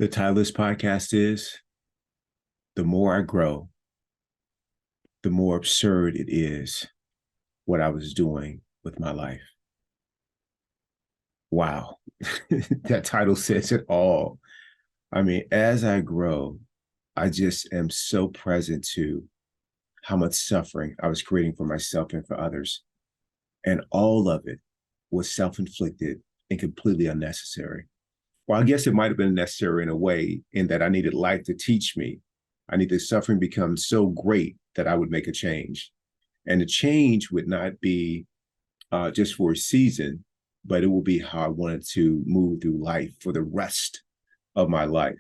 The title of this podcast is The More I Grow, the More Absurd It Is What I Was Doing with My Life. Wow. That title says it all. I mean, as I grow, I just am so present to how much suffering I was creating for myself and for others. And all of it was self-inflicted and completely unnecessary. Well, I guess it might have been necessary in a way in that I needed life to teach me. I needed suffering become so great that I would make a change. And the change would not be just for a season, but it will be how I wanted to move through life for the rest of my life.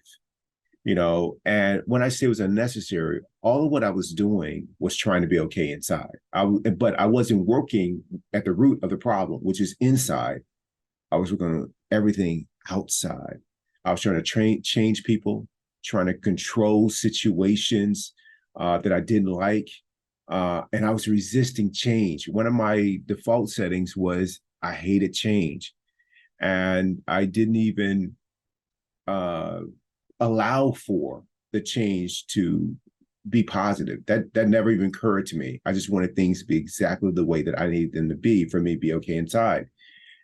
And when I say it was unnecessary, all of what I was doing was trying to be okay inside. But I wasn't working at the root of the problem, which is inside. I was working on everything outside. I was trying to change people, trying to control situations that I didn't like. And I was resisting change. One of my default settings was I hated change. And I didn't even allow for the change to be positive. That never even occurred to me. I just wanted things to be exactly the way that I needed them to be for me to be okay inside.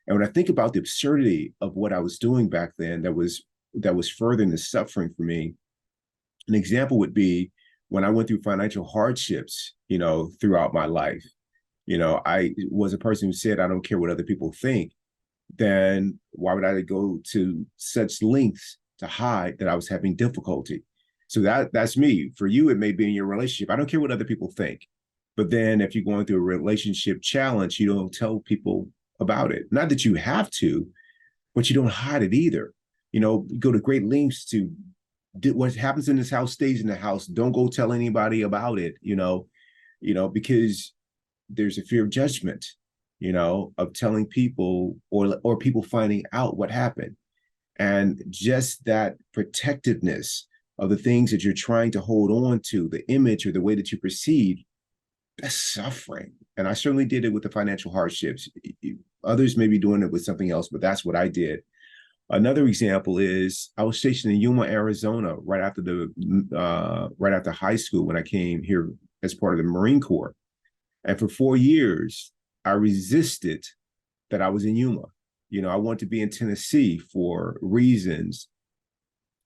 And when I think about the absurdity of what I was doing back then, that was furthering the suffering for me. An example would be when I went through financial hardships, throughout my life. I was a person who said, I don't care what other people think. Then why would I go to such lengths to hide that I was having difficulty? So that's me. For you, it may be in your relationship. I don't care what other people think. But then if you're going through a relationship challenge, you don't tell people about it. Not that you have to, but you don't hide it either. Go to great lengths to do what happens in this house stays in the house. Don't go tell anybody about it, because there's a fear of judgment, of telling people or people finding out what happened. And just that protectiveness of the things that you're trying to hold on to, the image or the way that you perceive, that's suffering. And I certainly did it with the financial hardships. Others may be doing it with something else, but that's what I did. Another example is I was stationed in Yuma, Arizona, right after high school when I came here as part of the Marine Corps. And for 4 years, I resisted that I was in Yuma. I wanted to be in Tennessee for reasons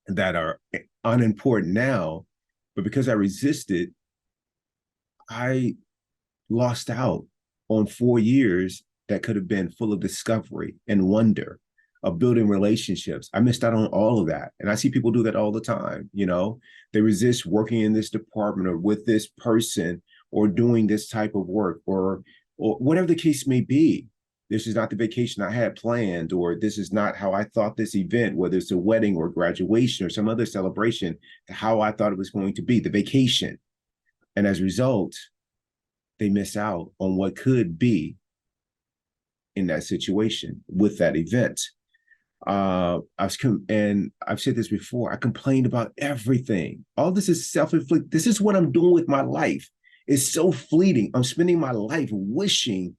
that are unimportant now, but because I resisted, I lost out on 4 years that could have been full of discovery and wonder, of building relationships. I missed out on all of that. And I see people do that all the time. They resist working in this department or with this person or doing this type of work or whatever the case may be. This is not the vacation I had planned, or this is not how I thought this event, whether it's a wedding or graduation or some other celebration, how I thought it was going to be, the vacation. And as a result, they miss out on what could be in that situation with that event. I've said this before, I complained about everything. All this is self-inflicted. This is what I'm doing with my life. It's so fleeting. I'm spending my life wishing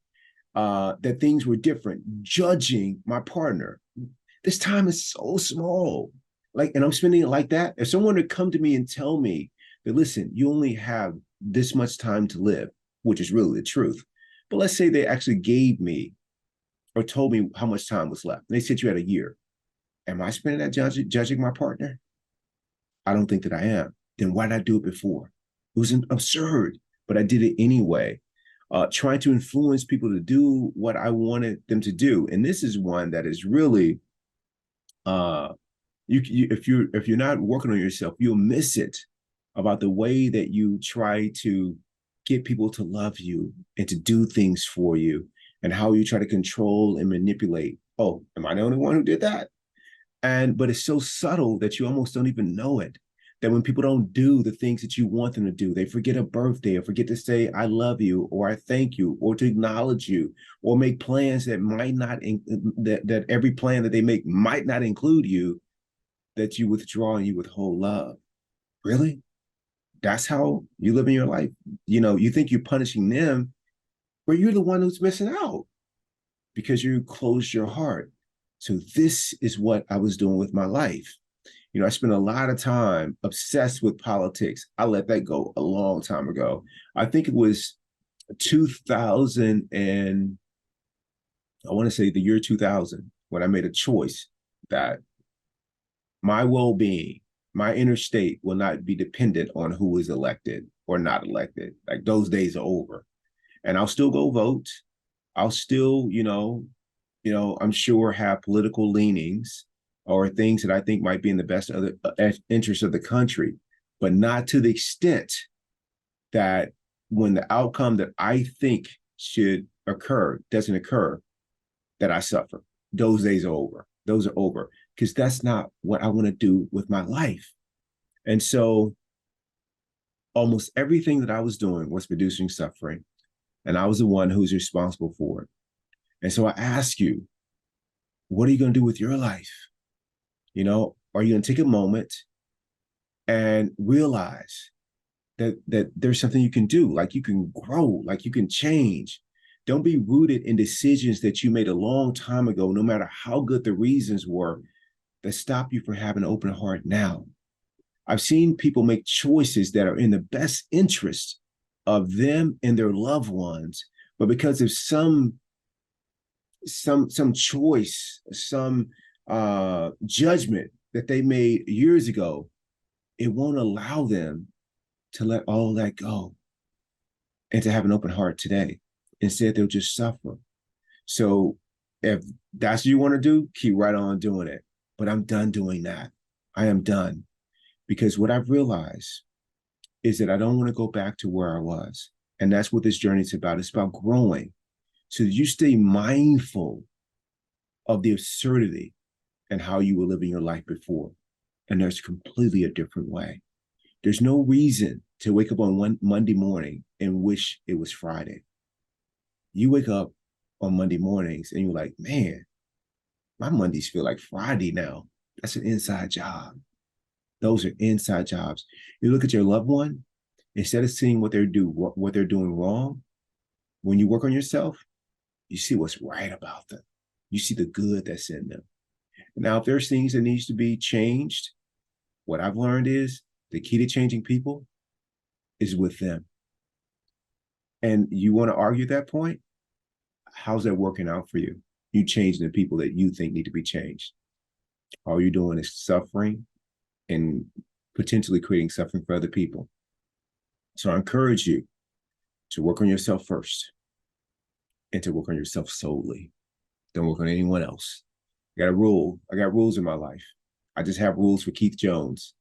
that things were different, judging my partner. This time is so small. And I'm spending it like that. If someone would come to me and tell me that, listen, you only have this much time to live, which is really the truth. But let's say they actually gave me or told me how much time was left. They said you had a year. Am I spending that judging my partner? I don't think that I am. Then why did I do it before? It was absurd, but I did it anyway. Trying to influence people to do what I wanted them to do. And this is one that is really, if you're not working on yourself, you'll miss it about the way that you try to get people to love you and to do things for you, and how you try to control and manipulate. Oh, am I the only one who did that? But it's so subtle that you almost don't even know it. That when people don't do the things that you want them to do, they forget a birthday or forget to say, I love you, or I thank you, or to acknowledge you, or make plans that might not, that every plan that they make might not include you, that you withdraw and you withhold love. Really? That's how you live in your life? You think you're punishing them, but you're the one who's missing out because you closed your heart. So this is what I was doing with my life. I spent a lot of time obsessed with politics. I let that go a long time ago. I think it was 2000 and I want to say the year 2000 when I made a choice that my well-being, my inner state will not be dependent on who is elected or not elected. Like those days are over. And I'll still go vote. I'll still, I'm sure have political leanings or things that I think might be in the best of the interest of the country, but not to the extent that when the outcome that I think should occur doesn't occur, that I suffer. Those days are over. Those are over because that's not what I want to do with my life. And so almost everything that I was doing was producing suffering, and I was the one who's responsible for it. And so I ask you, what are you going to do with your life? Are you going to take a moment and realize that there's something you can do, like you can grow, like you can change. Don't be rooted in decisions that you made a long time ago, no matter how good the reasons were, that stop you from having an open heart now. I've seen people make choices that are in the best interest of them and their loved ones, but because of some choice, some judgment that they made years ago, it won't allow them to let all that go and to have an open heart today. Instead, they'll just suffer. So if that's what you want to do, keep right on doing it. But I'm done doing that. I am done. Because what I've realized is that I don't want to go back to where I was. And that's what this journey is about. It's about growing so that you stay mindful of the absurdity and how you were living your life before. And there's completely a different way. There's no reason to wake up on one Monday morning and wish it was Friday. You wake up on Monday mornings and you're like, man, my Mondays feel like Friday now. That's an inside job. Those are inside jobs. You look at your loved one, instead of seeing what they're doing wrong, when you work on yourself, you see what's right about them. You see the good that's in them. Now, if there's things that needs to be changed, what I've learned is the key to changing people is with them. And you want to argue that point? How's that working out for you? You changing the people that you think need to be changed. All you're doing is suffering and potentially creating suffering for other people. So I encourage you to work on yourself first and to work on yourself solely. Don't work on anyone else. I got a rule. I got rules in my life. I just have rules for Keith Jones.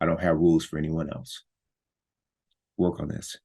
I don't have rules for anyone else. Work on this.